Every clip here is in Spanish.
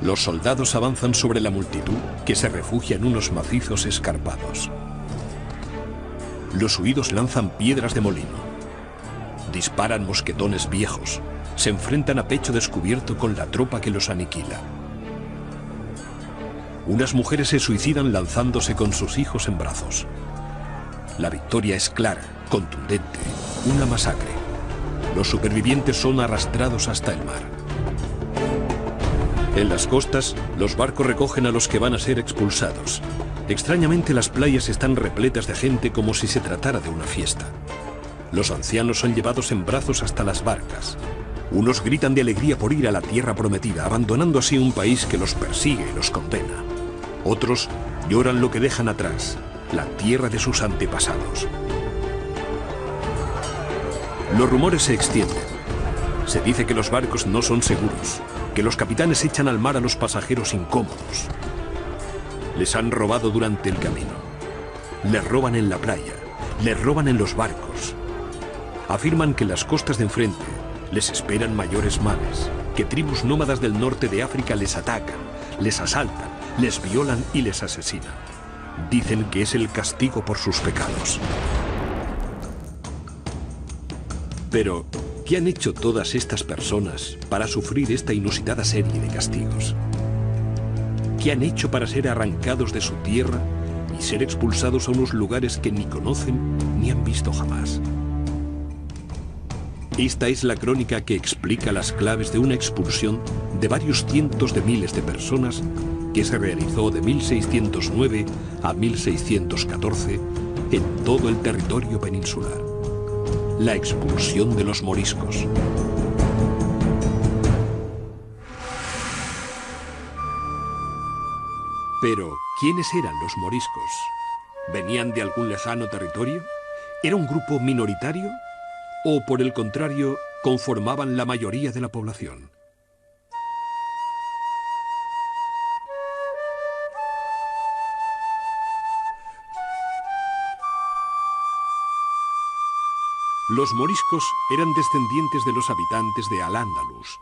Los soldados avanzan sobre la multitud que se refugia en unos macizos escarpados. Los huidos lanzan piedras de molino. Disparan mosquetones viejos. Se enfrentan a pecho descubierto con la tropa que los aniquila. Unas mujeres se suicidan lanzándose con sus hijos en brazos. La victoria es clara, contundente, una masacre. Los supervivientes son arrastrados hasta el mar. En las costas, los barcos recogen a los que van a ser expulsados. Extrañamente, las playas están repletas de gente como si se tratara de una fiesta. Los ancianos son llevados en brazos hasta las barcas. Unos gritan de alegría por ir a la tierra prometida, abandonando así un país que los persigue y los condena. Otros lloran lo que dejan atrás, la tierra de sus antepasados. Los rumores se extienden. Se dice que los barcos no son seguros, que los capitanes echan al mar a los pasajeros incómodos. Les han robado durante el camino. Les roban en la playa, les roban en los barcos. Afirman que en las costas de enfrente les esperan mayores males, que tribus nómadas del norte de África les atacan, les asaltan, les violan y les asesinan. Dicen que es el castigo por sus pecados. Pero, ¿qué han hecho todas estas personas para sufrir esta inusitada serie de castigos? ¿Qué han hecho para ser arrancados de su tierra y ser expulsados a unos lugares que ni conocen ni han visto jamás? Esta es la crónica que explica las claves de una expulsión de varios cientos de miles de personas que se realizó de 1609 a 1614 en todo el territorio peninsular. La expulsión de los moriscos. Pero, ¿quiénes eran los moriscos? ¿Venían de algún lejano territorio? ¿Era un grupo minoritario? ¿O, por el contrario, conformaban la mayoría de la población? Los moriscos eran descendientes de los habitantes de Al-Ándalus,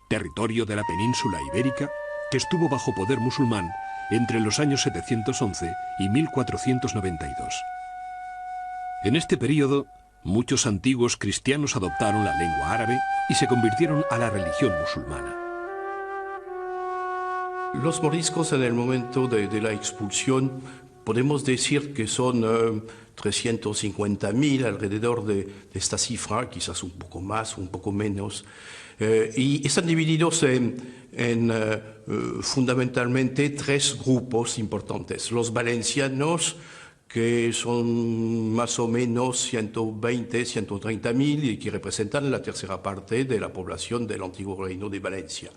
territorio de la península ibérica que estuvo bajo poder musulmán entre los años 711 y 1492. En este periodo, muchos antiguos cristianos adoptaron la lengua árabe y se convirtieron a la religión musulmana. Los moriscos en el momento de la expulsión podemos decir que son 350.000 alrededor de esta cifra, quizás un poco más, un poco menos, y están divididos en fundamentalmente tres grupos importantes. Los valencianos, que son más o menos 120.000-130.000 y que representan la tercera parte de la población del antiguo reino de Valencia.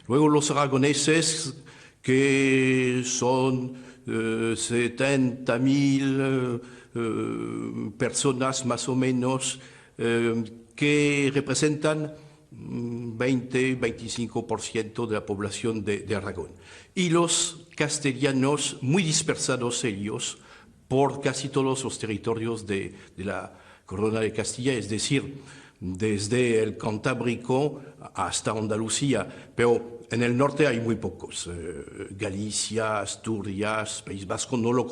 Luego los aragoneses, que son 70.000 personas más o menos, que representan 20-25% de la población de Aragón. Y los castellanos, muy dispersados ellos, por casi todos los territorios de la Corona de Castilla, es decir, desde el Cantábrico hasta Andalucía, pero en el norte hay muy pocos. Galicia, Asturias, País Vasco no los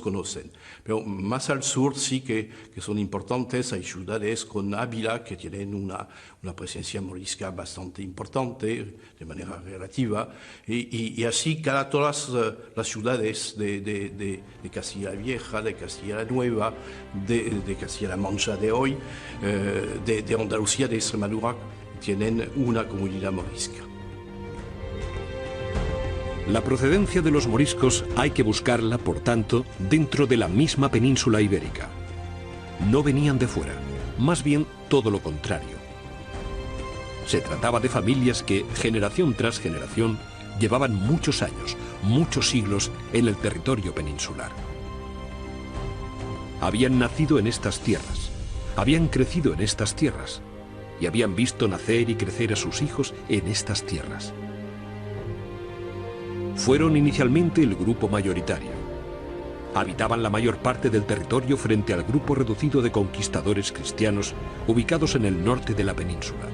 conocen, pero más al sur sí que son importantes. Hay ciudades con Ávila que tienen una presencia morisca bastante importante, de manera relativa, y así todas las ciudades de Castilla la Vieja, de Castilla la Nueva, de Castilla la Mancha de hoy, de Andalucía, de Extremadura, tienen una comunidad morisca. La procedencia de los moriscos hay que buscarla, por tanto, dentro de la misma península ibérica. No venían de fuera, más bien todo lo contrario. Se trataba de familias que, generación tras generación, llevaban muchos años, muchos siglos en el territorio peninsular. Habían nacido en estas tierras, habían crecido en estas tierras y habían visto nacer y crecer a sus hijos en estas tierras. Fueron inicialmente el grupo mayoritario. Habitaban la mayor parte del territorio frente al grupo reducido de conquistadores cristianos ubicados en el norte de la península.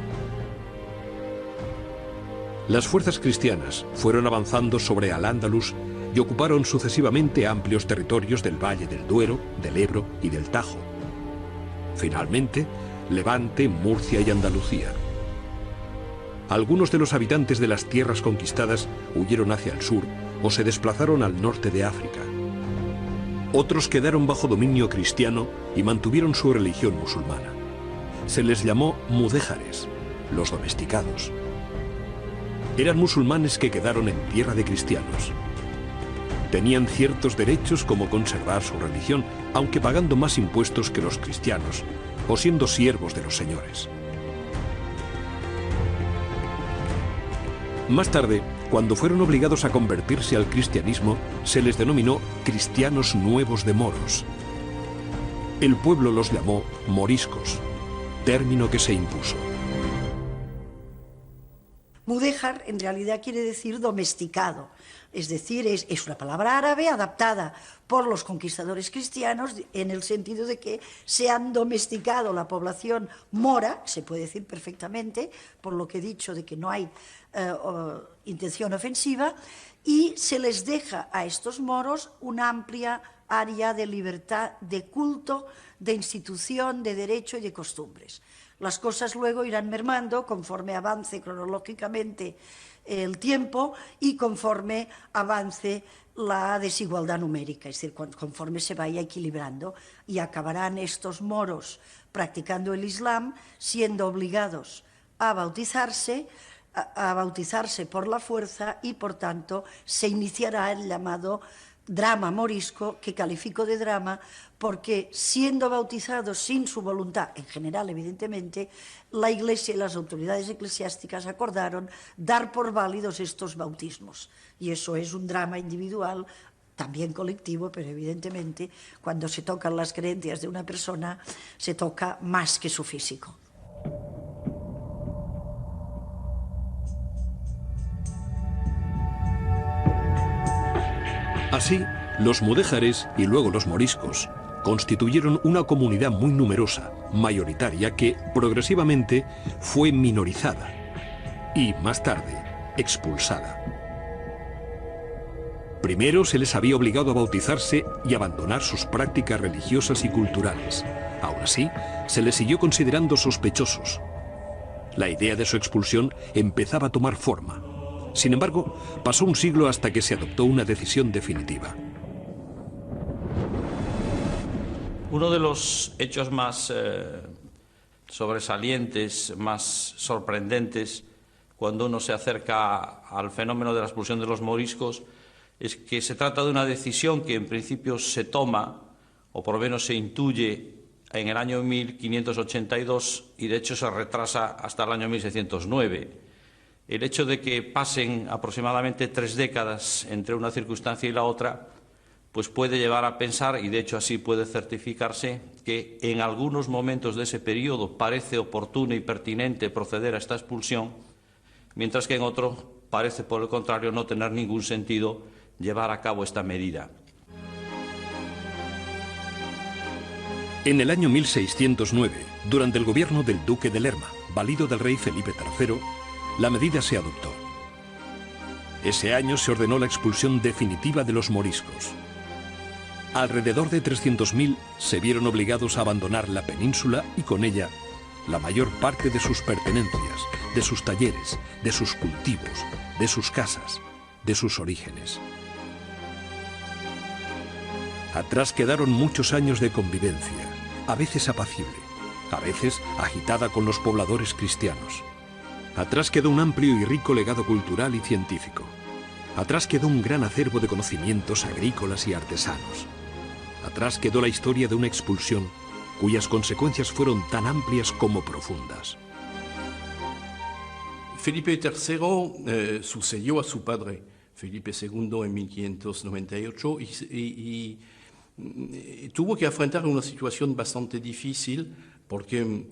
Las fuerzas cristianas fueron avanzando sobre Al-Ándalus y ocuparon sucesivamente amplios territorios del Valle del Duero, del Ebro y del Tajo. Finalmente, Levante, Murcia y Andalucía. Algunos de los habitantes de las tierras conquistadas huyeron hacia el sur o se desplazaron al norte de África. Otros quedaron bajo dominio cristiano y mantuvieron su religión musulmana. Se les llamó mudéjares, los domesticados. Eran musulmanes que quedaron en tierra de cristianos. Tenían ciertos derechos como conservar su religión, aunque pagando más impuestos que los cristianos, o siendo siervos de los señores. Más tarde, cuando fueron obligados a convertirse al cristianismo, se les denominó cristianos nuevos de moros. El pueblo los llamó moriscos, término que se impuso. Mudéjar en realidad quiere decir domesticado, es decir, es una palabra árabe adaptada por los conquistadores cristianos en el sentido de que se han domesticado la población mora, se puede decir perfectamente, por lo que he dicho de que no hay intención ofensiva, y se les deja a estos moros una amplia área de libertad, de culto, de institución, de derecho y de costumbres. Las cosas luego irán mermando conforme avance cronológicamente el tiempo y conforme avance la desigualdad numérica, es decir, conforme se vaya equilibrando, y acabarán estos moros practicando el Islam siendo obligados a bautizarse por la fuerza, y por tanto se iniciará el llamado drama morisco, que califico de drama porque, siendo bautizados sin su voluntad, en general evidentemente, la Iglesia y las autoridades eclesiásticas acordaron dar por válidos estos bautismos, y eso es un drama individual, también colectivo, pero evidentemente cuando se tocan las creencias de una persona se toca más que su físico. Así, los mudéjares y luego los moriscos constituyeron una comunidad muy numerosa, mayoritaria, que progresivamente fue minorizada y, más tarde, expulsada. Primero se les había obligado a bautizarse y abandonar sus prácticas religiosas y culturales. Aún así, se les siguió considerando sospechosos. La idea de su expulsión empezaba a tomar forma. Sin embargo, pasó un siglo hasta que se adoptó una decisión definitiva. Uno de los hechos más sobresalientes, más sorprendentes, cuando uno se acerca al fenómeno de la expulsión de los moriscos, es que se trata de una decisión que en principio se toma, o por lo menos se intuye, en el año 1582, y de hecho se retrasa hasta el año 1609. El hecho de que pasen aproximadamente 3 décadas entre una circunstancia y la otra, pues puede llevar a pensar, y de hecho así puede certificarse, que en algunos momentos de ese periodo parece oportuno y pertinente proceder a esta expulsión, mientras que en otro parece, por el contrario, no tener ningún sentido llevar a cabo esta medida. En el año 1609, durante el gobierno del duque de Lerma, valido del rey Felipe III, la medida se adoptó. Ese año se ordenó la expulsión definitiva de los moriscos. Alrededor de 300.000 se vieron obligados a abandonar la península y con ella la mayor parte de sus pertenencias, de sus talleres, de sus cultivos, de sus casas, de sus orígenes. Atrás quedaron muchos años de convivencia, a veces apacible, a veces agitada con los pobladores cristianos. Atrás quedó un amplio y rico legado cultural y científico. Atrás quedó un gran acervo de conocimientos agrícolas y artesanos. Atrás quedó la historia de una expulsión cuyas consecuencias fueron tan amplias como profundas. Felipe III sucedió a su padre, Felipe II, en 1598 y tuvo que afrontar una situación bastante difícil porque,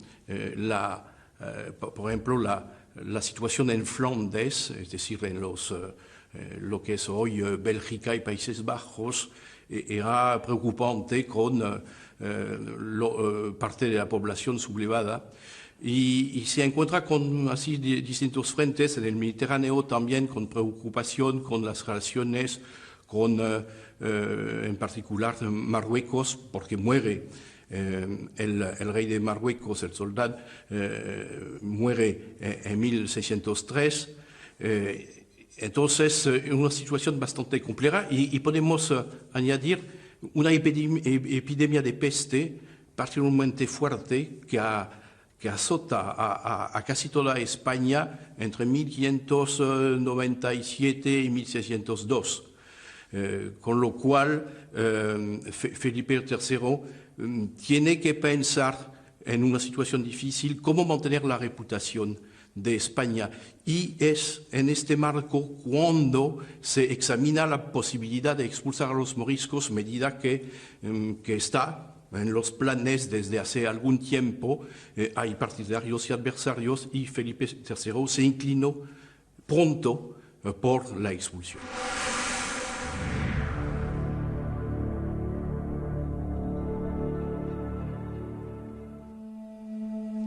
por ejemplo, la situación en Flandes, es decir, en lo que es hoy Bélgica y Países Bajos, era preocupante con parte de la población sublevada. y se encuentra con así distintos frentes en el Mediterráneo también, con preocupación con las relaciones con, en particular, Marruecos, porque muere el rey de Marruecos, el soldado, muere en 1603. Entonces, una situación bastante compleja y podemos añadir una epidemia de peste particularmente fuerte que azota a casi toda España entre 1597 y 1602. Con lo cual, Felipe III tiene que pensar en una situación difícil cómo mantener la reputación de España. Y es en este marco cuando se examina la posibilidad de expulsar a los moriscos, medida que está en los planes desde hace algún tiempo. Hay partidarios y adversarios, y Felipe III se inclinó pronto por la expulsión.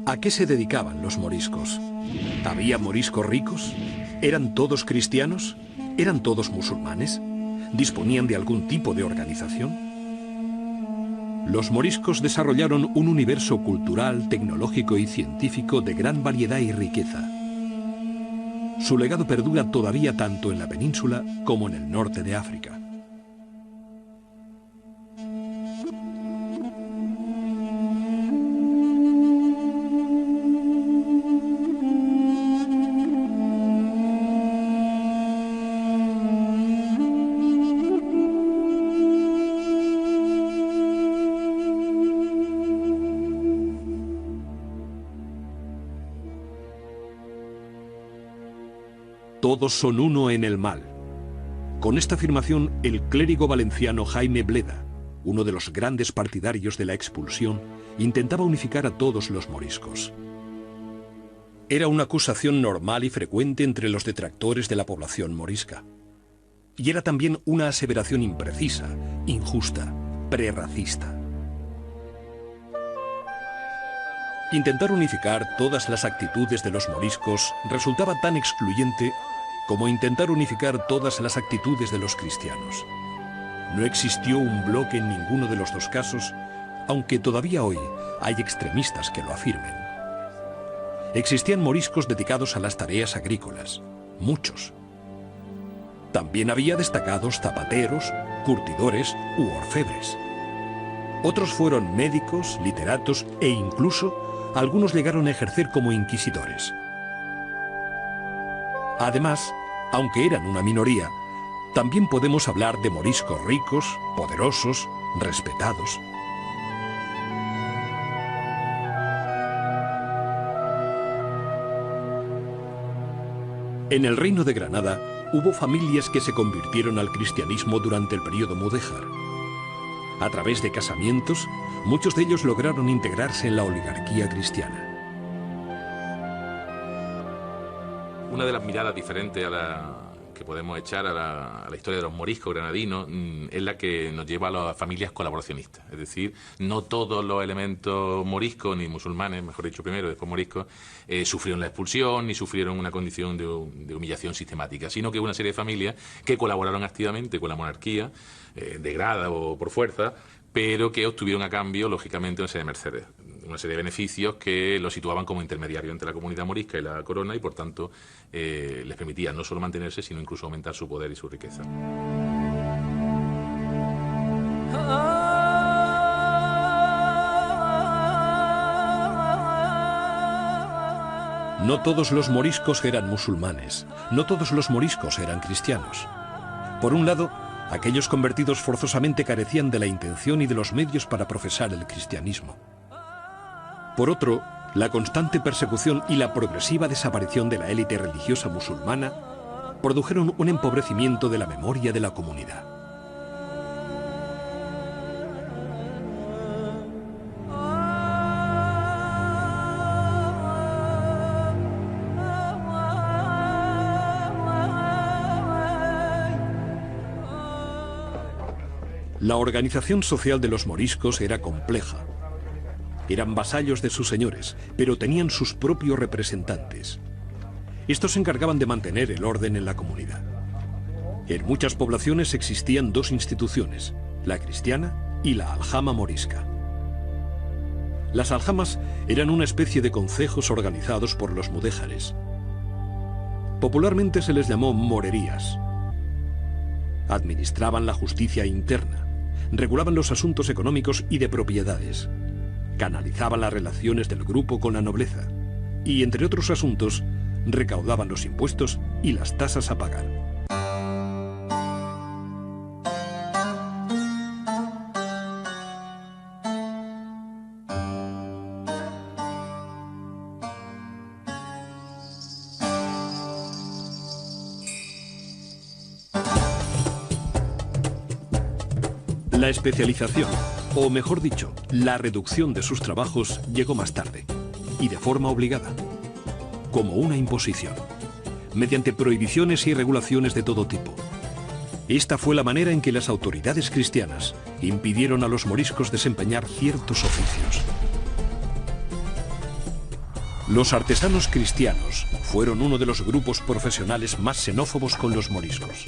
¿A qué se dedicaban los moriscos? ¿Había moriscos ricos? ¿Eran todos cristianos? ¿Eran todos musulmanes? ¿Disponían de algún tipo de organización? Los moriscos desarrollaron un universo cultural, tecnológico y científico de gran variedad y riqueza. Su legado perdura todavía tanto en la península como en el norte de África. Todos son uno en el mal. Con esta afirmación, el clérigo valenciano Jaime Bleda, uno de los grandes partidarios de la expulsión, intentaba unificar a todos los moriscos. Era una acusación normal y frecuente entre los detractores de la población morisca. Y era también una aseveración imprecisa, injusta, prerracista. Intentar unificar todas las actitudes de los moriscos resultaba tan excluyente como intentar unificar todas las actitudes de los cristianos. No existió un bloque en ninguno de los dos casos, aunque todavía hoy hay extremistas que lo afirmen. Existían moriscos dedicados a las tareas agrícolas, muchos. También había destacados zapateros, curtidores u orfebres. Otros fueron médicos, literatos e incluso algunos llegaron a ejercer como inquisidores. Además, aunque eran una minoría, también podemos hablar de moriscos ricos, poderosos, respetados. En el Reino de Granada hubo familias que se convirtieron al cristianismo durante el período mudéjar. A través de casamientos, muchos de ellos lograron integrarse en la oligarquía cristiana. Una de las miradas diferentes que podemos echar a la historia de los moriscos granadinos es la que nos lleva a las familias colaboracionistas. Es decir, no todos los elementos moriscos, ni musulmanes, mejor dicho primero, después moriscos, sufrieron la expulsión ni sufrieron una condición de humillación sistemática, sino que hubo una serie de familias que colaboraron activamente con la monarquía, de grada o por fuerza, pero que obtuvieron a cambio, lógicamente, una serie de mercedes, una serie de beneficios que los situaban como intermediarios entre la comunidad morisca y la corona y, por tanto, les permitían no solo mantenerse, sino incluso aumentar su poder y su riqueza. No todos los moriscos eran musulmanes, no todos los moriscos eran cristianos. Por un lado, aquellos convertidos forzosamente carecían de la intención y de los medios para profesar el cristianismo. Por otro, la constante persecución y la progresiva desaparición de la élite religiosa musulmana produjeron un empobrecimiento de la memoria de la comunidad. La organización social de los moriscos era compleja. Eran vasallos de sus señores, pero tenían sus propios representantes. Estos se encargaban de mantener el orden en la comunidad. En muchas poblaciones existían dos instituciones, la cristiana y la aljama morisca. Las aljamas eran una especie de concejos organizados por los mudéjares. Popularmente se les llamó morerías. Administraban la justicia interna, regulaban los asuntos económicos y de propiedades, canalizaban las relaciones del grupo con la nobleza y, entre otros asuntos, recaudaban los impuestos y las tasas a pagar. La especialización, o mejor dicho, la reducción de sus trabajos llegó más tarde, y de forma obligada, como una imposición, mediante prohibiciones y regulaciones de todo tipo. Esta fue la manera en que las autoridades cristianas impidieron a los moriscos desempeñar ciertos oficios. Los artesanos cristianos fueron uno de los grupos profesionales más xenófobos con los moriscos.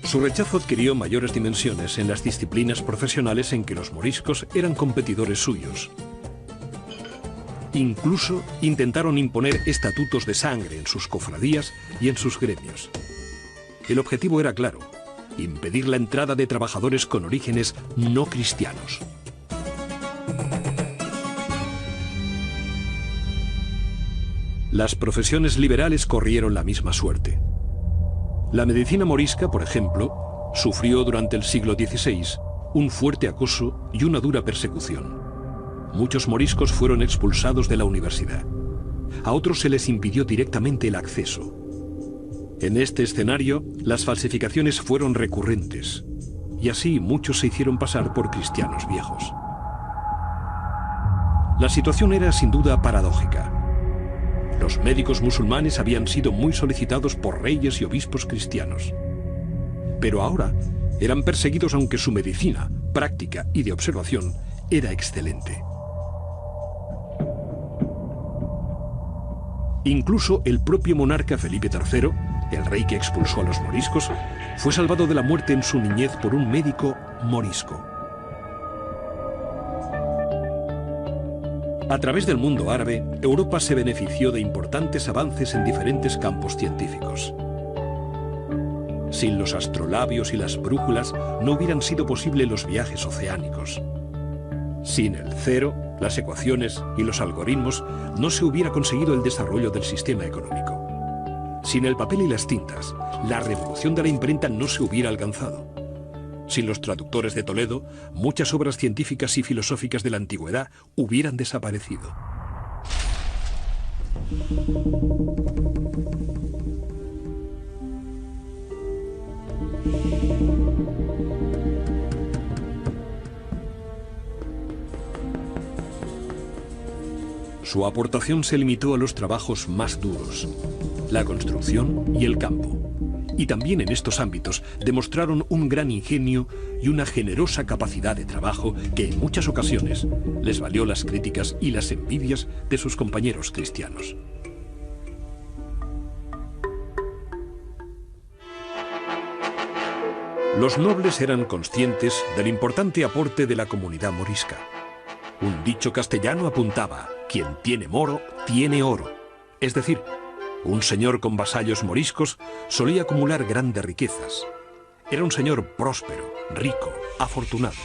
Su rechazo adquirió mayores dimensiones en las disciplinas profesionales en que los moriscos eran competidores suyos. Incluso intentaron imponer estatutos de sangre en sus cofradías y en sus gremios. El objetivo era claro: impedir la entrada de trabajadores con orígenes no cristianos. Las profesiones liberales corrieron la misma suerte. La medicina morisca, por ejemplo, sufrió durante el siglo XVI un fuerte acoso y una dura persecución. Muchos moriscos fueron expulsados de la universidad. A otros se les impidió directamente el acceso. En este escenario, las falsificaciones fueron recurrentes, y así muchos se hicieron pasar por cristianos viejos. La situación era sin duda paradójica. Los médicos musulmanes habían sido muy solicitados por reyes y obispos cristianos. Pero ahora eran perseguidos aunque su medicina, práctica y de observación era excelente. Incluso el propio monarca Felipe III, el rey que expulsó a los moriscos, fue salvado de la muerte en su niñez por un médico morisco. A través del mundo árabe, Europa se benefició de importantes avances en diferentes campos científicos. Sin los astrolabios y las brújulas no hubieran sido posibles los viajes oceánicos. Sin el cero, las ecuaciones y los algoritmos no se hubiera conseguido el desarrollo del sistema económico. Sin el papel y las tintas, la revolución de la imprenta no se hubiera alcanzado. Sin los traductores de Toledo, muchas obras científicas y filosóficas de la antigüedad hubieran desaparecido. Su aportación se limitó a los trabajos más duros, la construcción y el campo. Y también en estos ámbitos demostraron un gran ingenio y una generosa capacidad de trabajo que en muchas ocasiones les valió las críticas y las envidias de sus compañeros cristianos. Los nobles eran conscientes del importante aporte de la comunidad morisca. Un dicho castellano apuntaba: quien tiene moro, tiene oro. Es decir, un señor con vasallos moriscos solía acumular grandes riquezas. Era un señor próspero, rico, afortunado.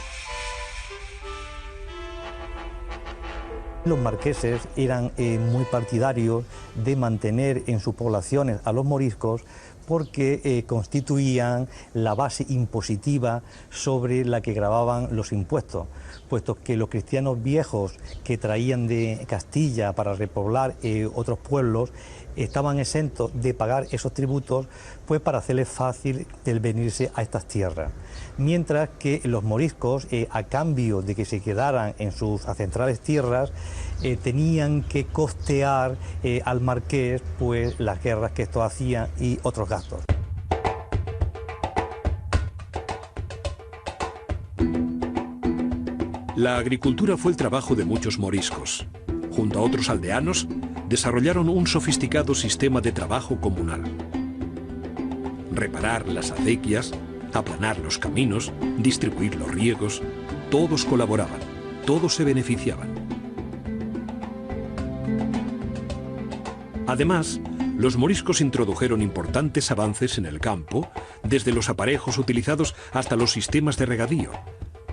Los marqueses eran muy partidarios de mantener en sus poblaciones a los moriscos porque constituían la base impositiva sobre la que gravaban los impuestos, puesto que los cristianos viejos que traían de Castilla para repoblar otros pueblos estaban exentos de pagar esos tributos, pues para hacerles fácil el venirse a estas tierras. Mientras que los moriscos, a cambio de que se quedaran en sus ancestrales tierras, tenían que costear al marqués pues las guerras que estos hacían y otros gastos. La agricultura fue el trabajo de muchos moriscos. Junto a otros aldeanos, desarrollaron un sofisticado sistema de trabajo comunal. Reparar las acequias, aplanar los caminos, distribuir los riegos, todos colaboraban, todos se beneficiaban. Además, los moriscos introdujeron importantes avances en el campo, desde los aparejos utilizados hasta los sistemas de regadío,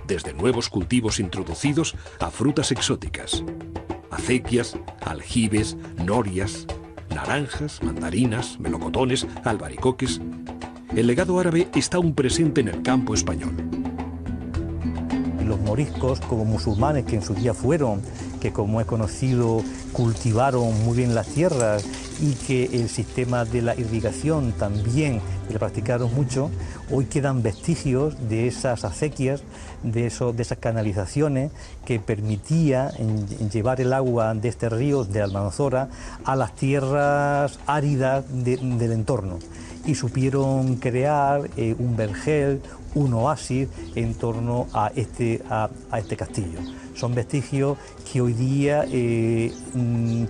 desde nuevos cultivos introducidos a frutas exóticas, acequias, aljibes, norias, naranjas, mandarinas, melocotones, albaricoques. El legado árabe está aún presente en el campo español. Los moriscos, como musulmanes que en su día fueron, que como es conocido cultivaron muy bien las tierras y que el sistema de la irrigación también le practicaron mucho, hoy quedan vestigios de esas acequias, de esas canalizaciones que permitía llevar el agua de este río de Almanzora a las tierras áridas del entorno, y supieron crear un vergel, un oasis en torno a este castillo. Son vestigios que hoy día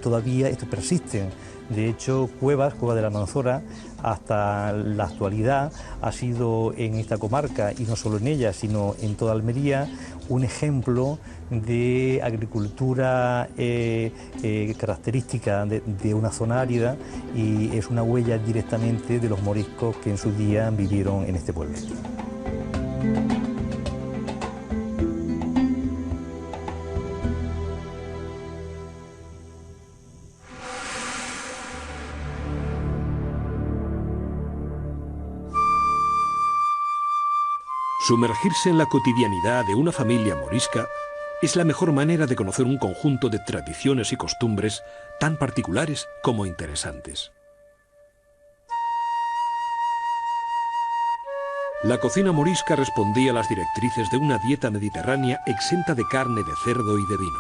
todavía persisten. De hecho, Cueva de la Almanzora, hasta la actualidad, ha sido en esta comarca, y no solo en ella, sino en toda Almería, un ejemplo de agricultura característica de una zona árida, y es una huella directamente de los moriscos que en su día vivieron en este pueblo. Sumergirse en la cotidianidad de una familia morisca es la mejor manera de conocer un conjunto de tradiciones y costumbres tan particulares como interesantes. La cocina morisca respondía a las directrices de una dieta mediterránea exenta de carne de cerdo y de vino.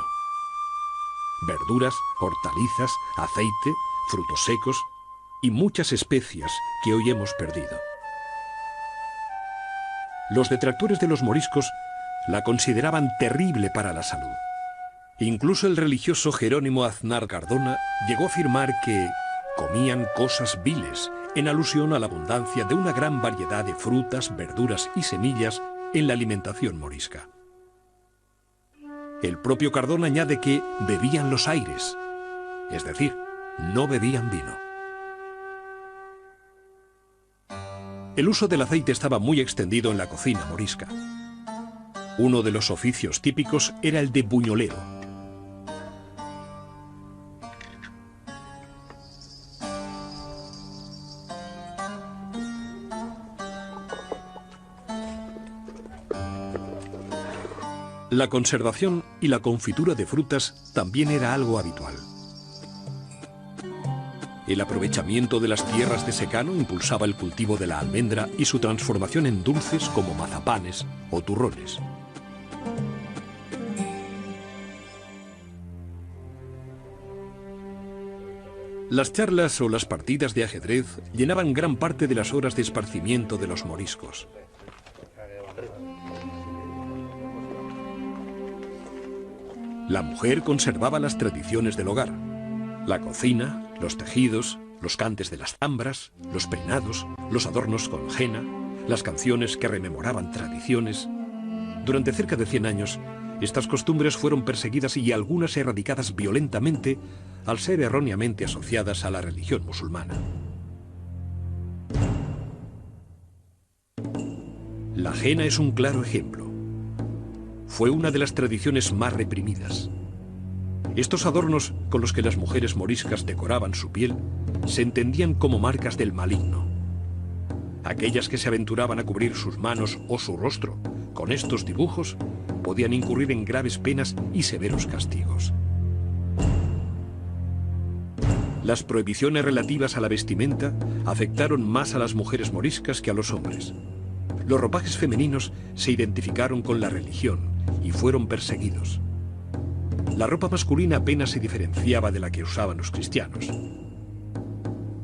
Verduras, hortalizas, aceite, frutos secos y muchas especias que hoy hemos perdido. Los detractores de los moriscos la consideraban terrible para la salud. Incluso el religioso Jerónimo Aznar Cardona llegó a afirmar que comían cosas viles, en alusión a la abundancia de una gran variedad de frutas, verduras y semillas en la alimentación morisca. El propio Cardona añade que bebían los aires, es decir, no bebían vino. El uso del aceite estaba muy extendido en la cocina morisca. Uno de los oficios típicos era el de buñolero. La conservación y la confitura de frutas también era algo habitual. El aprovechamiento de las tierras de secano impulsaba el cultivo de la almendra y su transformación en dulces como mazapanes o turrones. Las charlas o las partidas de ajedrez llenaban gran parte de las horas de esparcimiento de los moriscos. La mujer conservaba las tradiciones del hogar. La cocina, los tejidos, los cantes de las zambras, los peinados, los adornos con henna, las canciones que rememoraban tradiciones. Durante cerca de 100 años, estas costumbres fueron perseguidas y algunas erradicadas violentamente al ser erróneamente asociadas a la religión musulmana. La henna es un claro ejemplo. Fue una de las tradiciones más reprimidas. Estos adornos con los que las mujeres moriscas decoraban su piel se entendían como marcas del maligno. Aquellas que se aventuraban a cubrir sus manos o su rostro con estos dibujos podían incurrir en graves penas y severos castigos. Las prohibiciones relativas a la vestimenta afectaron más a las mujeres moriscas que a los hombres. Los ropajes femeninos se identificaron con la religión y fueron perseguidos. La ropa masculina apenas se diferenciaba de la que usaban los cristianos.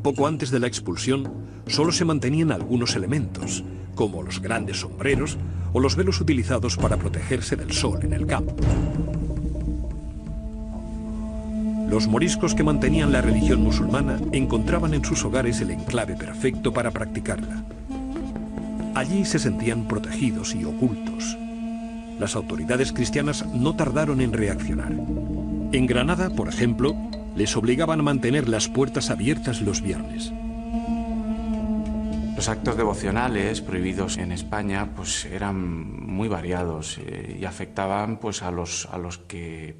Poco antes de la expulsión, solo se mantenían algunos elementos, como los grandes sombreros o los velos utilizados para protegerse del sol en el campo. Los moriscos que mantenían la religión musulmana encontraban en sus hogares el enclave perfecto para practicarla. Allí se sentían protegidos y ocultos. Las autoridades cristianas no tardaron en reaccionar. En Granada, por ejemplo, les obligaban a mantener las puertas abiertas los viernes. Los actos devocionales prohibidos en España pues, eran muy variados y afectaban pues, a los que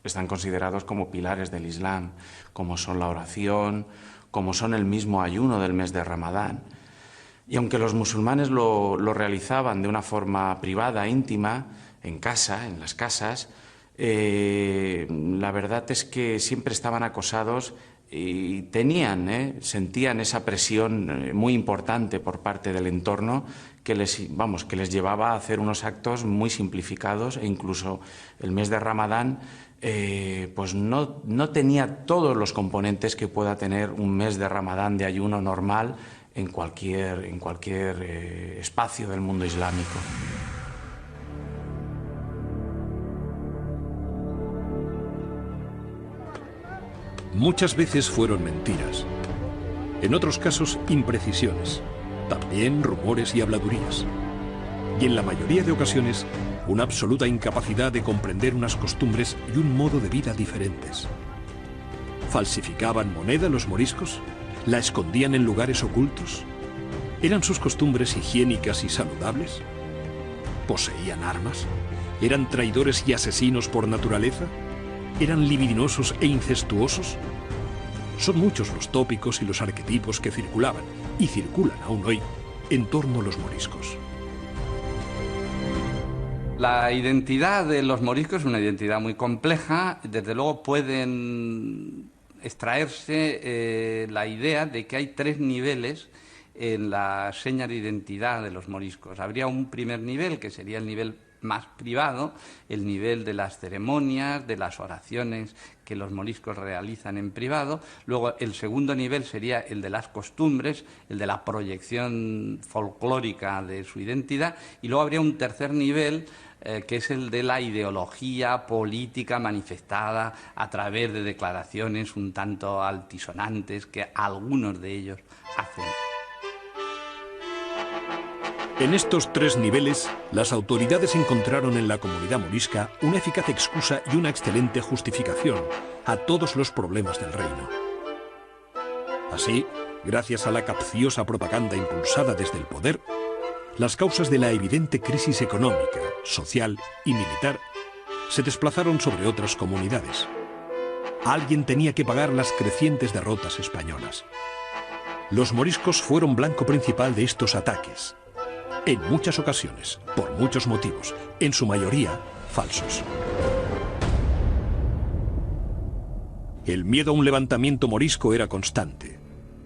están considerados como pilares del Islam, como son la oración, como son el mismo ayuno del mes de Ramadán. Y aunque los musulmanes lo realizaban de una forma privada, íntima, en casa, en las casas, la verdad es que siempre estaban acosados y sentían esa presión muy importante por parte del entorno que les llevaba a hacer unos actos muy simplificados, e incluso el mes de Ramadán pues no tenía todos los componentes que pueda tener un mes de Ramadán de ayuno normal en cualquier espacio del mundo islámico. Muchas veces fueron mentiras. En otros casos, imprecisiones. También rumores y habladurías. Y en la mayoría de ocasiones, una absoluta incapacidad de comprender unas costumbres y un modo de vida diferentes. ¿Falsificaban moneda los moriscos? ¿La escondían en lugares ocultos? ¿Eran sus costumbres higiénicas y saludables? ¿Poseían armas? ¿Eran traidores y asesinos por naturaleza? ¿Eran libidinosos e incestuosos? Son muchos los tópicos y los arquetipos que circulaban, y circulan aún hoy, en torno a los moriscos. La identidad de los moriscos es una identidad muy compleja. Desde luego pueden extraerse la idea de que hay tres niveles en la seña de identidad de los moriscos. Habría un primer nivel, que sería el nivel más privado, el nivel de las ceremonias, de las oraciones que los moriscos realizan en privado. Luego el segundo nivel sería el de las costumbres, el de la proyección folclórica de su identidad, y luego habría un tercer nivel que es el de la ideología política manifestada a través de declaraciones un tanto altisonantes que algunos de ellos hacen. En estos tres niveles, las autoridades encontraron en la comunidad morisca una eficaz excusa y una excelente justificación a todos los problemas del reino. Así, gracias a la capciosa propaganda impulsada desde el poder, las causas de la evidente crisis económica, social y militar se desplazaron sobre otras comunidades. Alguien tenía que pagar las crecientes derrotas españolas. Los moriscos fueron blanco principal de estos ataques. En muchas ocasiones, por muchos motivos, en su mayoría falsos. El miedo a un levantamiento morisco era constante.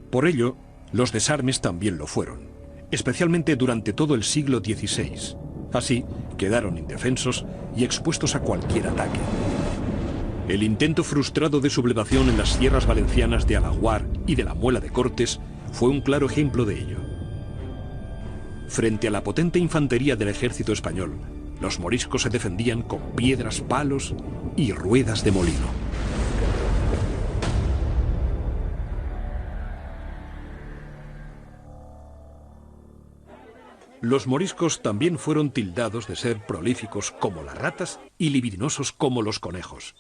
Por ello, los desarmes también lo fueron, especialmente durante todo el siglo XVI. Así, quedaron indefensos y expuestos a cualquier ataque. El intento frustrado de sublevación en las sierras valencianas de Alaguar y de la Muela de Cortes fue un claro ejemplo de ello. Frente a la potente infantería del ejército español, los moriscos se defendían con piedras, palos y ruedas de molino. Los moriscos también fueron tildados de ser prolíficos como las ratas y libidinosos como los conejos.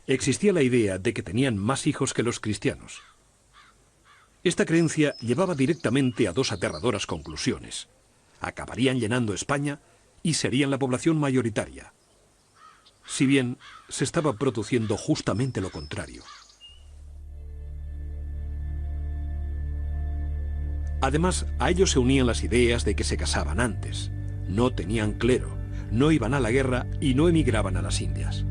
Existía la idea de que tenían más hijos que los cristianos. Esta creencia llevaba directamente a dos aterradoras conclusiones. Acabarían llenando España y serían la población mayoritaria. Si bien se estaba produciendo justamente lo contrario. Además, a ellos se unían las ideas de que se casaban antes, no tenían clero, no iban a la guerra y no emigraban a las Indias.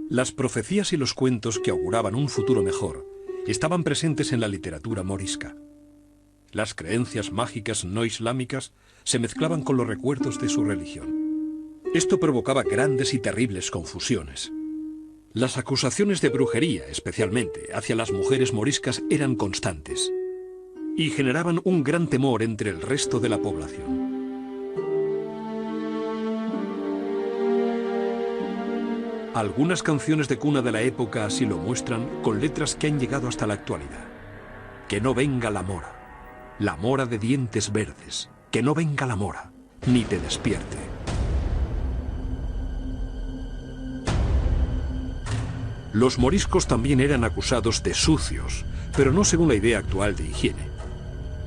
Las profecías y los cuentos que auguraban un futuro mejor estaban presentes en la literatura morisca. Las creencias mágicas no islámicas se mezclaban con los recuerdos de su religión. Esto provocaba grandes y terribles confusiones. Las acusaciones de brujería, especialmente hacia las mujeres moriscas, eran constantes y generaban un gran temor entre el resto de la población. Algunas canciones de cuna de la época así lo muestran, con letras que han llegado hasta la actualidad. Que no venga la mora de dientes verdes, que no venga la mora, ni te despierte. Los moriscos también eran acusados de sucios, pero no según la idea actual de higiene.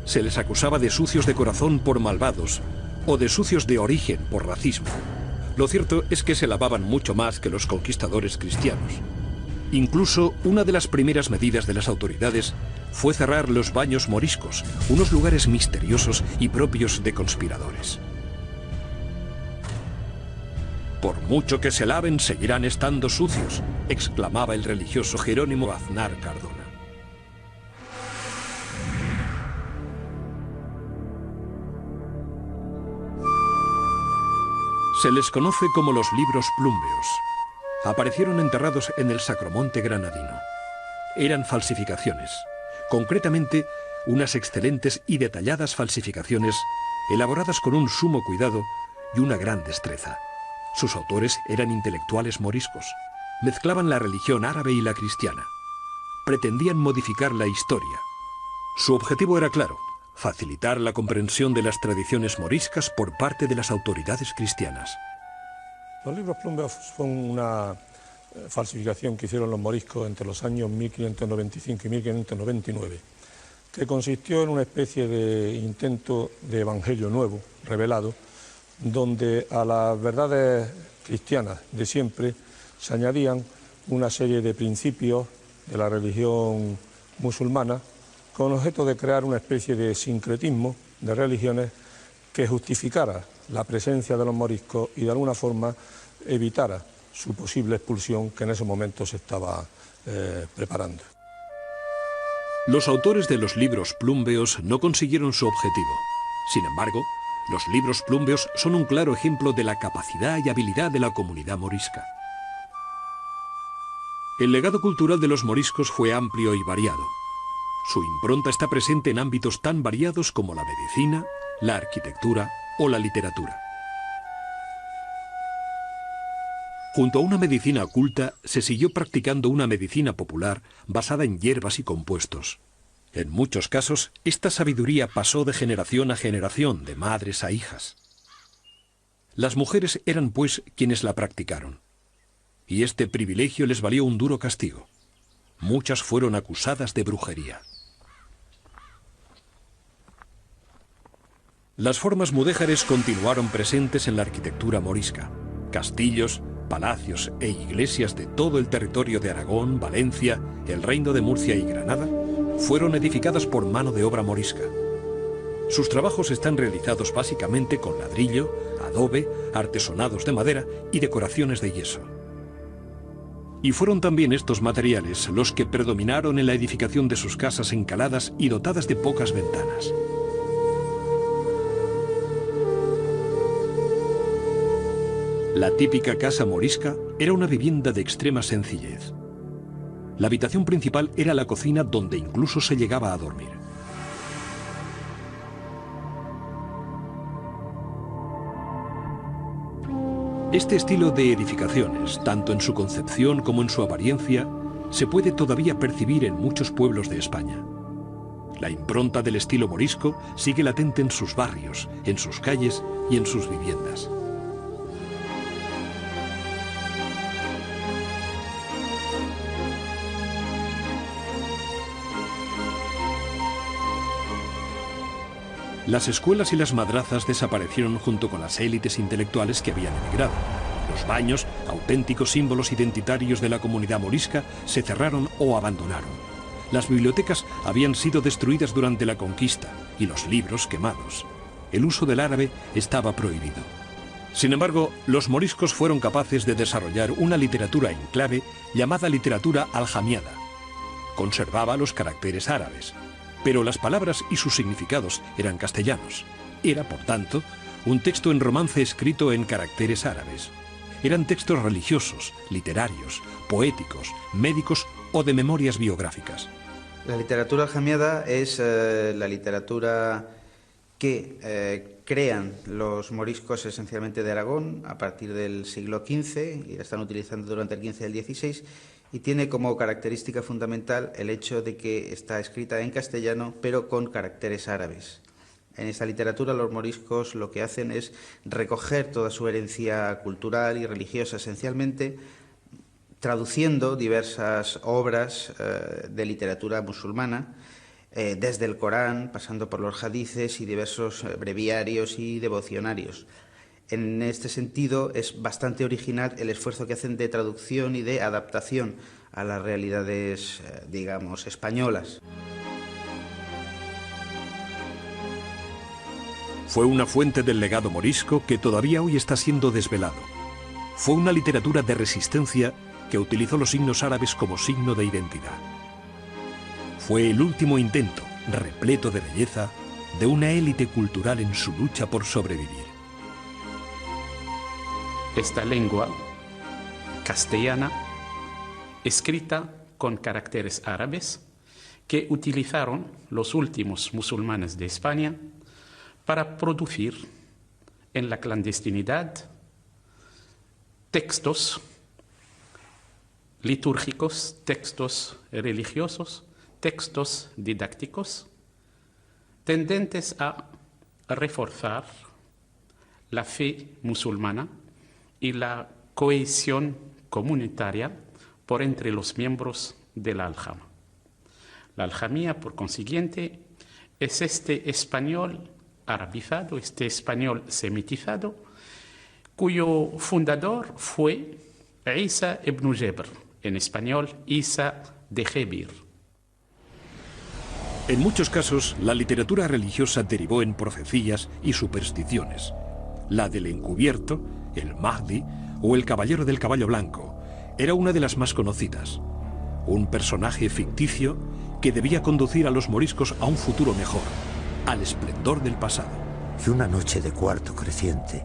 Se les acusaba de sucios de corazón por malvados, o de sucios de origen por racismo. Lo cierto es que se lavaban mucho más que los conquistadores cristianos. Incluso una de las primeras medidas de las autoridades fue cerrar los baños moriscos, unos lugares misteriosos y propios de conspiradores. Por mucho que se laven, seguirán estando sucios, exclamaba el religioso Jerónimo Aznar Cardona. Se les conoce como los libros plúmbeos. Aparecieron enterrados en el Sacromonte granadino. Eran falsificaciones, concretamente unas excelentes y detalladas falsificaciones elaboradas con un sumo cuidado y una gran destreza. Sus autores eran intelectuales moriscos. Mezclaban la religión árabe y la cristiana. Pretendían modificar la historia. Su objetivo era claro: facilitar la comprensión de las tradiciones moriscas por parte de las autoridades cristianas. Los libros plúmbeos son una falsificación que hicieron los moriscos entre los años 1595 y 1599, que consistió en una especie de intento de evangelio nuevo, revelado, donde a las verdades cristianas de siempre se añadían una serie de principios de la religión musulmana, con objeto de crear una especie de sincretismo de religiones que justificara la presencia de los moriscos y de alguna forma evitara su posible expulsión, que en ese momento se estaba preparando. Los autores de los libros plúmbeos no consiguieron su objetivo. Sin embargo, los libros plúmbeos son un claro ejemplo de la capacidad y habilidad de la comunidad morisca. El legado cultural de los moriscos fue amplio y variado. Su impronta está presente en ámbitos tan variados como la medicina, la arquitectura o la literatura. Junto a una medicina oculta, se siguió practicando una medicina popular basada en hierbas y compuestos. En muchos casos, esta sabiduría pasó de generación a generación, de madres a hijas. Las mujeres eran, pues, quienes la practicaron. Y este privilegio les valió un duro castigo. Muchas fueron acusadas de brujería. Las formas mudéjares continuaron presentes en la arquitectura morisca. Castillos, palacios e iglesias de todo el territorio de Aragón, Valencia, el Reino de Murcia y Granada fueron edificadas por mano de obra morisca. Sus trabajos están realizados básicamente con ladrillo, adobe, artesonados de madera y decoraciones de yeso. Y fueron también estos materiales los que predominaron en la edificación de sus casas encaladas y dotadas de pocas ventanas. La típica casa morisca era una vivienda de extrema sencillez. La habitación principal era la cocina, donde incluso se llegaba a dormir. Este estilo de edificaciones, tanto en su concepción como en su apariencia, se puede todavía percibir en muchos pueblos de España. La impronta del estilo morisco sigue latente en sus barrios, en sus calles y en sus viviendas. Las escuelas y las madrazas desaparecieron junto con las élites intelectuales que habían emigrado. Los baños, auténticos símbolos identitarios de la comunidad morisca, se cerraron o abandonaron. Las bibliotecas habían sido destruidas durante la conquista y los libros quemados. El uso del árabe estaba prohibido. Sin embargo, los moriscos fueron capaces de desarrollar una literatura en clave llamada literatura aljamiada. Conservaba los caracteres árabes, pero las palabras y sus significados eran castellanos. Era, por tanto, un texto en romance escrito en caracteres árabes. Eran textos religiosos, literarios, poéticos, médicos o de memorias biográficas. La literatura aljamiada es la literatura que crean los moriscos esencialmente de Aragón a partir del siglo XV y la están utilizando durante el XV y el XVI, y tiene como característica fundamental el hecho de que está escrita en castellano pero con caracteres árabes. En esta literatura los moriscos lo que hacen es recoger toda su herencia cultural y religiosa esencialmente, traduciendo diversas obras de literatura musulmana, desde el Corán, pasando por los hadices y diversos breviarios y devocionarios. En este sentido es bastante original el esfuerzo que hacen de traducción y de adaptación a las realidades, digamos, españolas. Fue una fuente del legado morisco que todavía hoy está siendo desvelado. Fue una literatura de resistencia que utilizó los signos árabes como signo de identidad. Fue el último intento, repleto de belleza, de una élite cultural en su lucha por sobrevivir. Esta lengua castellana, escrita con caracteres árabes, que utilizaron los últimos musulmanes de España para producir en la clandestinidad textos litúrgicos, textos religiosos, textos didácticos, tendentes a reforzar la fe musulmana y la cohesión comunitaria por entre los miembros de la aljama. La aljamía, por consiguiente, es este español arabizado, este español semitizado, cuyo fundador fue Isa ibn Jebr, en español Isa de Jebir. En muchos casos, la literatura religiosa derivó en profecías y supersticiones. La del encubierto, el Mahdi o el caballero del caballo blanco era una de las más conocidas. Un personaje ficticio que debía conducir a los moriscos a un futuro mejor, al esplendor del pasado. Y una noche de cuarto creciente,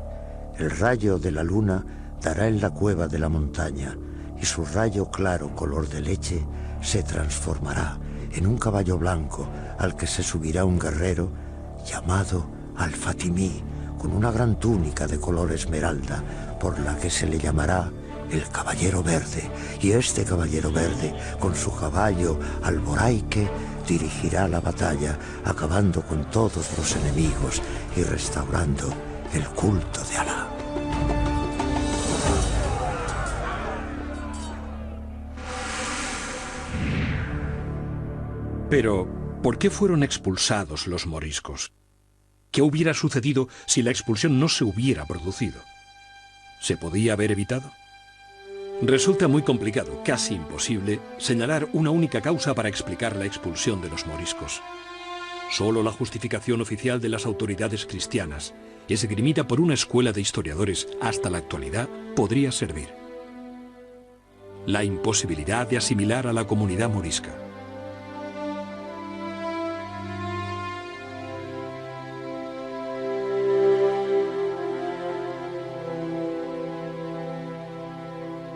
el rayo de la luna dará en la cueva de la montaña y su rayo claro color de leche se transformará en un caballo blanco al que se subirá un guerrero llamado Al-Fatimí, con una gran túnica de color esmeralda, por la que se le llamará el Caballero Verde. Y este Caballero Verde, con su caballo Alboraique, dirigirá la batalla, acabando con todos los enemigos y restaurando el culto de Alá. Pero, ¿por qué fueron expulsados los moriscos? ¿Qué hubiera sucedido si la expulsión no se hubiera producido? ¿Se podía haber evitado? Resulta muy complicado, casi imposible, señalar una única causa para explicar la expulsión de los moriscos. Solo la justificación oficial de las autoridades cristianas, esgrimida por una escuela de historiadores hasta la actualidad, podría servir. La imposibilidad de asimilar a la comunidad morisca.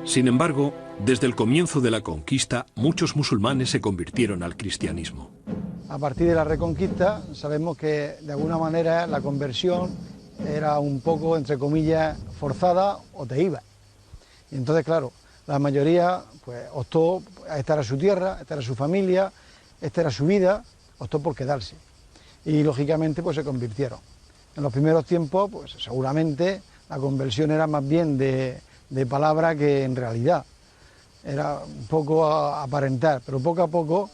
Sin embargo, desde el comienzo de la conquista, muchos musulmanes se convirtieron al cristianismo. A partir de la Reconquista sabemos que de alguna manera la conversión era un poco, entre comillas, forzada o te iba. Y entonces, claro, la mayoría pues optó, esta era su tierra, esta era su familia, esta era su vida, optó por quedarse. Y lógicamente pues se convirtieron. En los primeros tiempos, pues seguramente la conversión era más bien de palabra que en realidad. Era un poco aparentar, pero poco a poco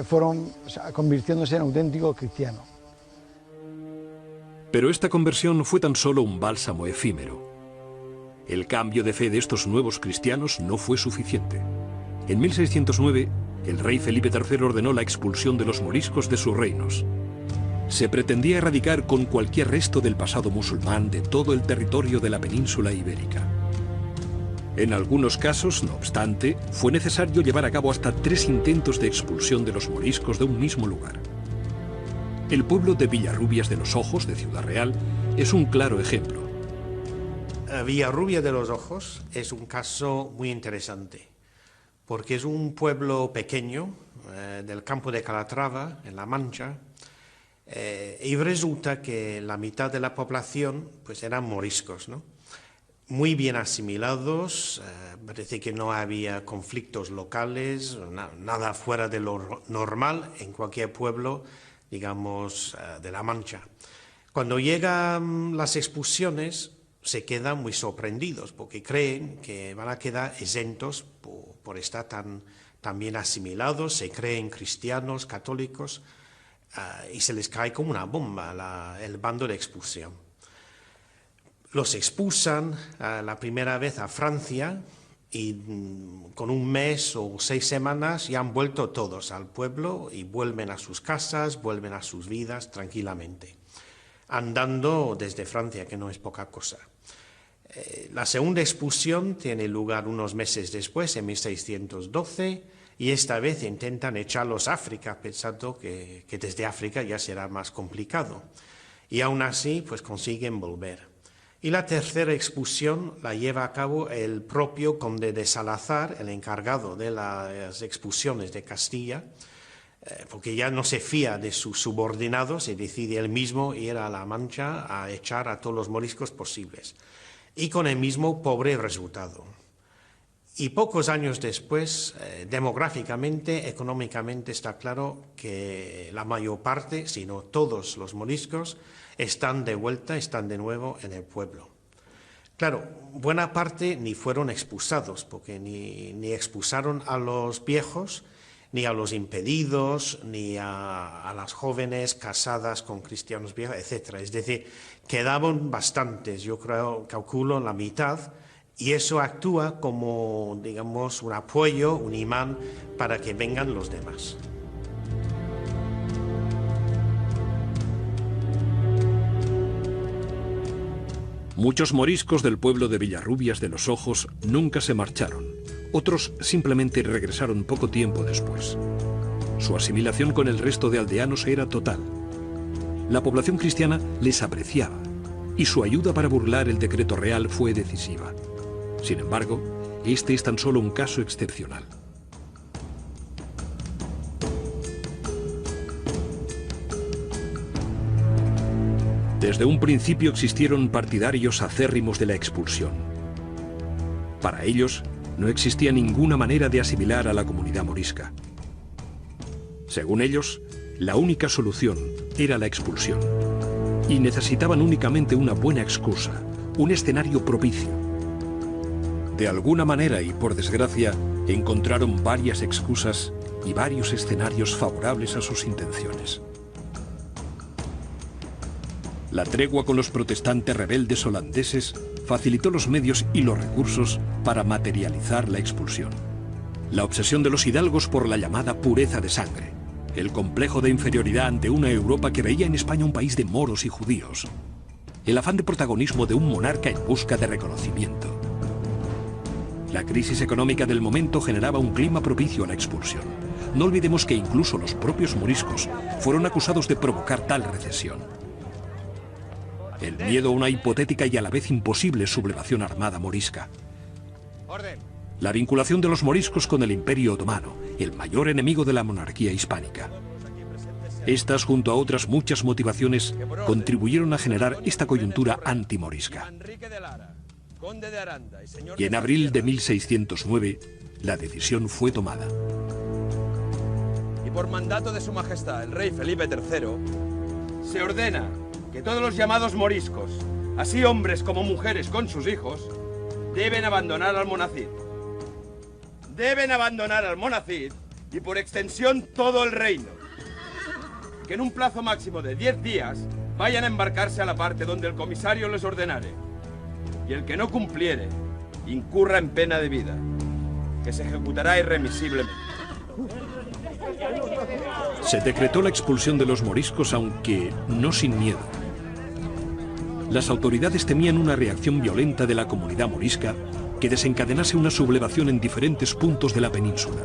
fueron convirtiéndose en auténticos cristianos. Pero esta conversión fue tan solo un bálsamo efímero. El cambio de fe de estos nuevos cristianos no fue suficiente. En 1609, el rey Felipe III ordenó la expulsión de los moriscos de sus reinos. Se pretendía erradicar con cualquier resto del pasado musulmán de todo el territorio de la península ibérica. En algunos casos, no obstante, fue necesario llevar a cabo hasta 3 intentos de expulsión de los moriscos de un mismo lugar. El pueblo de Villarrubias de los Ojos, de Ciudad Real, es un claro ejemplo. Villarrubia de los Ojos es un caso muy interesante, porque es un pueblo pequeño del campo de Calatrava, en La Mancha, y resulta que la mitad de la población pues eran moriscos, ¿no? Muy bien asimilados, parece que no había conflictos locales, nada fuera de lo normal en cualquier pueblo, digamos, de La Mancha. Cuando llegan las expulsiones, se quedan muy sorprendidos porque creen que van a quedar exentos por estar tan bien asimilados, se creen cristianos, católicos, y se les cae como una bomba el bando de expulsión. Los expulsan la primera vez a Francia y con un mes o 6 semanas ya han vuelto todos al pueblo y vuelven a sus casas, vuelven a sus vidas tranquilamente, andando desde Francia, que no es poca cosa. La segunda expulsión tiene lugar unos meses después, en 1612, y esta vez intentan echarlos a África, pensando que desde África ya será más complicado. Y aún así, pues consiguen volver. Y la tercera expulsión la lleva a cabo el propio conde de Salazar, el encargado de las expulsiones de Castilla, porque ya no se fía de sus subordinados y decide él mismo ir a La Mancha a echar a todos los moriscos posibles. Y con el mismo pobre resultado. Y pocos años después, demográficamente, económicamente, está claro que la mayor parte, si no todos los moriscos, están de vuelta, están de nuevo en el pueblo. Claro, buena parte ni fueron expulsados, porque ni expulsaron a los viejos, ni a los impedidos, ni a las jóvenes casadas con cristianos viejos, etc. Es decir, quedaban bastantes, yo calculo la mitad, y eso actúa como, digamos, un apoyo, un imán para que vengan los demás. Muchos moriscos del pueblo de Villarrubias de los Ojos nunca se marcharon. Otros simplemente regresaron poco tiempo después. Su asimilación con el resto de aldeanos era total. La población cristiana les apreciaba y su ayuda para burlar el decreto real fue decisiva. Sin embargo, este es tan solo un caso excepcional. Desde un principio existieron partidarios acérrimos de la expulsión. Para ellos, no existía ninguna manera de asimilar a la comunidad morisca. Según ellos, la única solución era la expulsión. Y necesitaban únicamente una buena excusa, un escenario propicio. De alguna manera y por desgracia, encontraron varias excusas y varios escenarios favorables a sus intenciones. La tregua con los protestantes rebeldes holandeses facilitó los medios y los recursos para materializar la expulsión. La obsesión de los hidalgos por la llamada pureza de sangre, el complejo de inferioridad ante una Europa que veía en España un país de moros y judíos, el afán de protagonismo de un monarca en busca de reconocimiento. La crisis económica del momento generaba un clima propicio a la expulsión. No olvidemos que incluso los propios moriscos fueron acusados de provocar tal recesión. El miedo a una hipotética y a la vez imposible sublevación armada morisca. La vinculación de los moriscos con el Imperio Otomano, el mayor enemigo de la monarquía hispánica. Estas, junto a otras muchas motivaciones, contribuyeron a generar esta coyuntura antimorisca. Y en abril de 1609, la decisión fue tomada. Y por mandato de Su Majestad, el rey Felipe III, se ordena que todos los llamados moriscos, así hombres como mujeres con sus hijos, deben abandonar Almonacid. Deben abandonar Almonacid y por extensión todo el reino. Que en un plazo máximo de 10 días vayan a embarcarse a la parte donde el comisario les ordenare. Y el que no cumpliere, incurra en pena de vida, que se ejecutará irremisiblemente. Se decretó la expulsión de los moriscos, aunque no sin miedo. Las autoridades temían una reacción violenta de la comunidad morisca que desencadenase una sublevación en diferentes puntos de la península.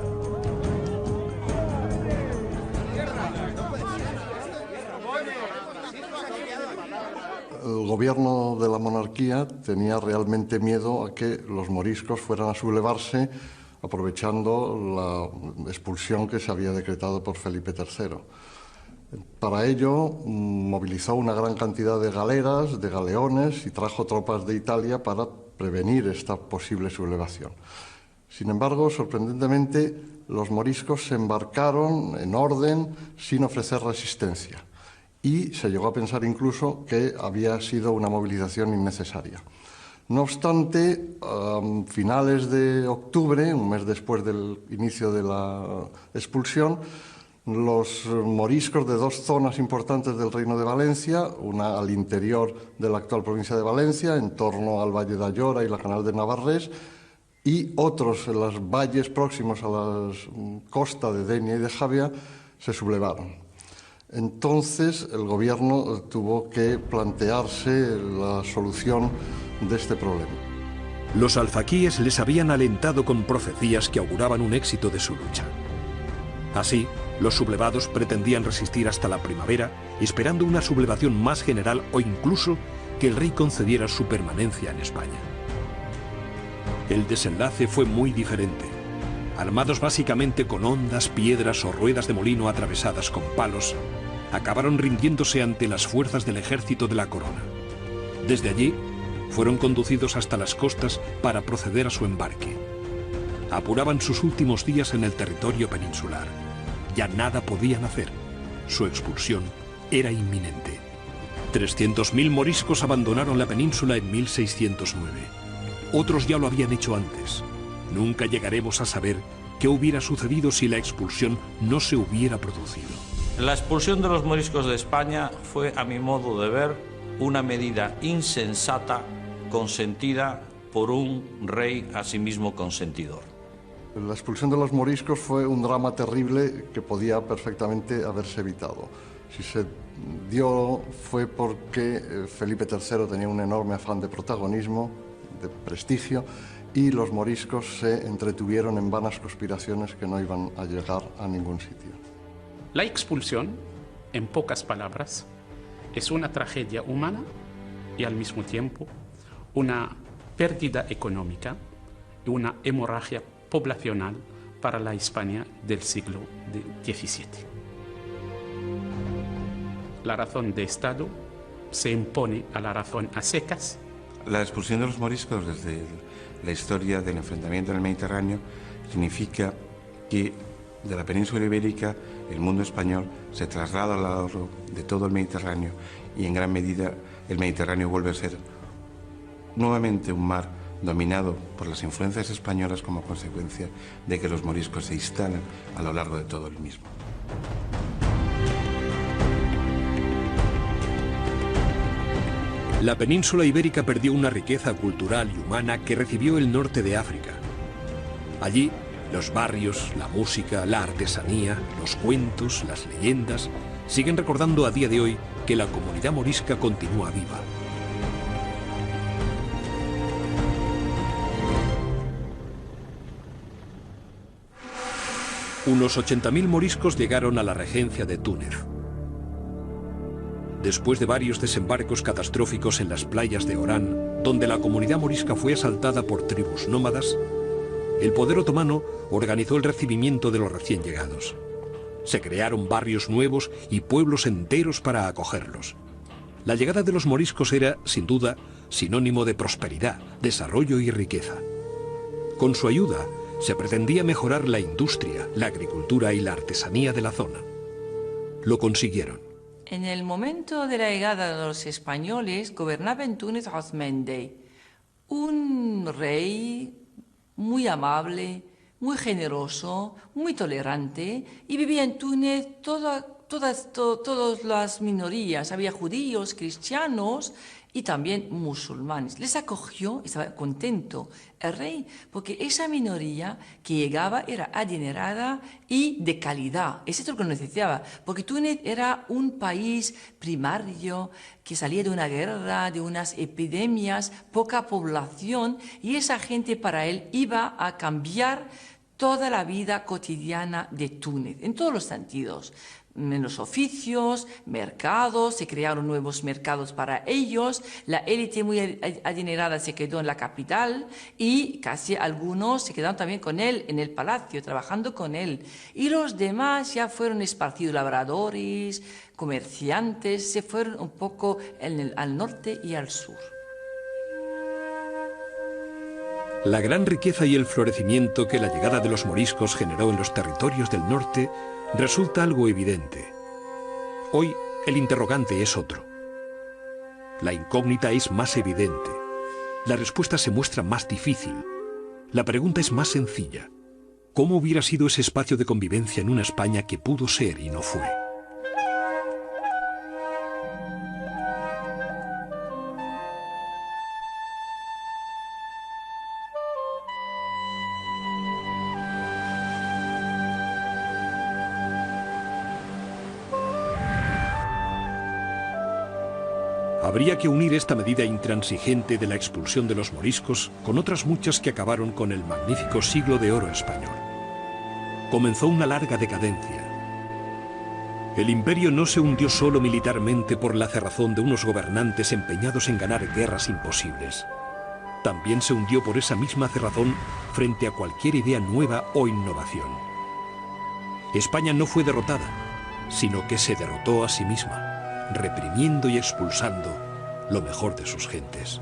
el gobierno de la monarquía tenía realmente miedo a que los moriscos fueran a sublevarse aprovechando la expulsión que se había decretado por Felipe III. Para ello movilizó una gran cantidad de galeras, de galeones y trajo tropas de Italia para prevenir esta posible sublevación. Sin embargo, sorprendentemente, los moriscos se embarcaron en orden sin ofrecer resistencia y se llegó a pensar incluso que había sido una movilización innecesaria. No obstante, a finales de octubre, un mes después del inicio de la expulsión, los moriscos de dos zonas importantes del Reino de Valencia, una al interior de la actual provincia de Valencia, en torno al Valle de Ayora y la Canal de Navarrés, y otros en los valles próximos a la costa de Denia y de Javia, se sublevaron. Entonces el gobierno tuvo que plantearse la solución de este problema. Los alfaquíes les habían alentado con profecías que auguraban un éxito de su lucha. Así, los sublevados pretendían resistir hasta la primavera, esperando una sublevación más general o incluso que el rey concediera su permanencia en España. El desenlace fue muy diferente. Armados básicamente con hondas, piedras o ruedas de molino atravesadas con palos, acabaron rindiéndose ante las fuerzas del ejército de la corona. Desde allí, fueron conducidos hasta las costas para proceder a su embarque. Apuraban sus últimos días en el territorio peninsular. Ya nada podían hacer. Su expulsión era inminente. 300.000 moriscos abandonaron la península en 1609. Otros ya lo habían hecho antes. Nunca llegaremos a saber qué hubiera sucedido si la expulsión no se hubiera producido. La expulsión de los moriscos de España fue, a mi modo de ver, una medida insensata consentida por un rey asimismo consentidor. La expulsión de los moriscos fue un drama terrible que podía perfectamente haberse evitado. Si se dio fue porque Felipe III tenía un enorme afán de protagonismo, de prestigio, y los moriscos se entretuvieron en vanas conspiraciones que no iban a llegar a ningún sitio. La expulsión, en pocas palabras, es una tragedia humana y al mismo tiempo una pérdida económica y una hemorragia poblacional para la España del siglo XVII. La razón de Estado se impone a la razón a secas. La expulsión de los moriscos desde la historia del enfrentamiento en el Mediterráneo significa que de la península ibérica el mundo español se traslada a lo largo de todo el Mediterráneo y en gran medida el Mediterráneo vuelve a ser nuevamente un mar dominado por las influencias españolas como consecuencia de que los moriscos se instalan a lo largo de todo el mismo. La península ibérica perdió una riqueza cultural y humana que recibió el norte de África. Allí, los barrios, la música, la artesanía, los cuentos, las leyendas, siguen recordando a día de hoy que la comunidad morisca continúa viva. Unos 80.000 moriscos llegaron a la regencia de Túnez. Después de varios desembarcos catastróficos en las playas de Orán, donde la comunidad morisca fue asaltada por tribus nómadas, el poder otomano organizó el recibimiento de los recién llegados. Se crearon barrios nuevos y pueblos enteros para acogerlos. La llegada de los moriscos era, sin duda, sinónimo de prosperidad, desarrollo y riqueza. Con su ayuda, se pretendía mejorar la industria, la agricultura y la artesanía de la zona. Lo consiguieron. En el momento de la llegada de los españoles, gobernaba en Túnez Osman Bey, un rey muy amable, muy generoso, muy tolerante, y vivía en Túnez todas las minorías. Había judíos, cristianos y también musulmanes. Les acogió, estaba contento el rey, porque esa minoría que llegaba era adinerada y de calidad. Eso es lo que necesitaba, porque Túnez era un país primario que salía de una guerra, de unas epidemias, poca población, y esa gente para él iba a cambiar toda la vida cotidiana de Túnez, en todos los sentidos. En los oficios, mercados, se crearon nuevos mercados para ellos, la élite muy adinerada se quedó en la capital y casi algunos se quedaron también con él en el palacio, trabajando con él. Y los demás ya fueron esparcidos, labradores, comerciantes, se fueron un poco al norte y al sur. La gran riqueza y el florecimiento que la llegada de los moriscos generó en los territorios del norte resulta algo evidente. Hoy el interrogante es otro. La incógnita es más evidente. La respuesta se muestra más difícil. La pregunta es más sencilla. ¿Cómo hubiera sido ese espacio de convivencia en una España que pudo ser y no fue? Habría que unir esta medida intransigente de la expulsión de los moriscos con otras muchas que acabaron con el magnífico siglo de oro español. Comenzó una larga decadencia. El imperio no se hundió solo militarmente por la cerrazón de unos gobernantes empeñados en ganar guerras imposibles. También se hundió por esa misma cerrazón frente a cualquier idea nueva o innovación. España no fue derrotada, sino que se derrotó a sí misma, reprimiendo y expulsando lo mejor de sus gentes.